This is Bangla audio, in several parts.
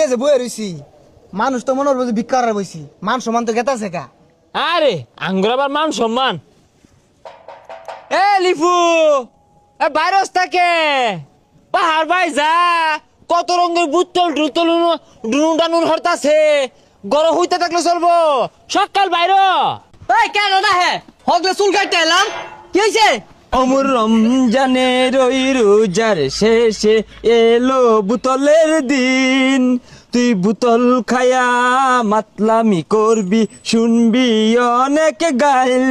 মিলে যে বয়ে রইছি মানুষ তো মনে হবো যে ভিক্ষার বইছি মান সম্মান তো গেতাছে কা। আরে আঙ্গুর আবার মান সম্মান। এ লিফু এ ভাইরাস থাকে পাহাড় ভাই যা কত রঙের বুতল ডুতল ডুনুন ডানুন হরতাছে গরম হইতে থাকলে চলবো সকাল বাইর। এই কেন না হে হগলে চুল কাটতে এলাম কি হইছে? অমর রমজানের ওই রোজার শেষে এলো বুতলের দিন, তুই বুতল খায়া মাতলামি করবি শুনবি অনেক গাইল।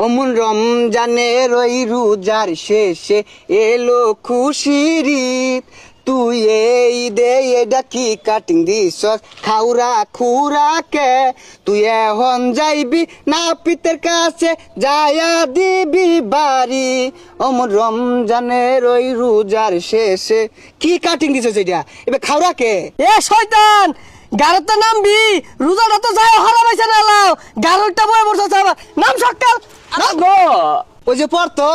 অমন রমজানের ওই রোজার শেষে এলো খুশির ঈদ, তুই এই দে এটা কি কাটিং দিস খাউরা খুরাকে, তুই এখন যাইবি না পিতের কাছে যায়া দিবি বাড়ি। অমন রমজানের ওই রোজার শেষে কি কাটিং দিছ সেটা এবার খাউরাকে? এ শয়তান গারতে নামবি রোজাটা তো যায় হারাবাইছে না লাও গারটা বয়ে বসে যাবা নাম সকাল গো ওই যে পড়তো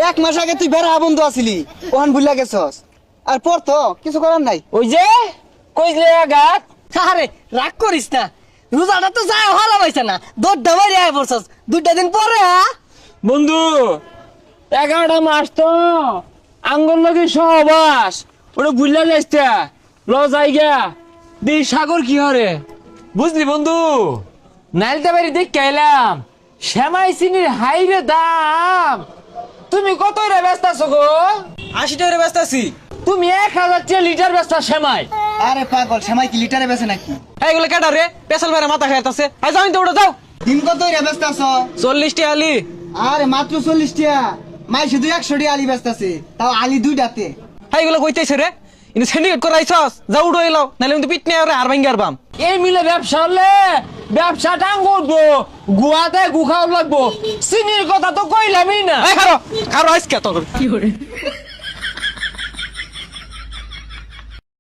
1 মাস আগে তুই বেড়া বন্ধু আছিলি ওখান ভুলে গেছস আর পড়তো কিছু করার নাই। ওই যে কইলে গাত আরে রাগ করিস না রোজাটা তো যায় হারাবাইছে না দড়টা মারি আয় বসছস 2টা দিন পরে বন্ধু 11টা মাস তো আঙ্গন লাগি সহবাস ওটা ভুললা যাইতা ল যাইগা দি সাগর কি হরে বুঝলি বন্ধু। নাইলতে বাড়ি দেখে এলাম শ্যামাই চিনির হাইরে দাম, তুমি কত রে ব্যস্ত আছো গো? 80 টাকা ব্যস্ত আছি। তুমি 1000 লিটার ব্যস্ত শ্যামাই। আরে পাগল সেমাই কি লিটারে বেছে নাকি? এইগুলো কেডা রে পেছাল বাইরে মাথা খাইতাছে আই যাও তো ওটা যাও। দিন কত রে ব্যস্ত আছো? 40 টাকা আলি। আরে মাত্র 40 টাকা মাই শুধু 100 টাকা আলি ব্যস্ত আছে তাও আলি দুইটাতে। এইগুলো কইতেছে রে ইনি সিন্ডিকেট করাইছস যাও উড়ো এলাও নালে কিন্তু পিট নিয়ে আর ভাঙ্গি আর বাম। এই মিলে ব্যবসা হলে ব্যবসা টাং করবো গুয়াতে গুখাও লাগবো চিনির কথা তো কইলামই না। এই খারো খারো আজকে তোর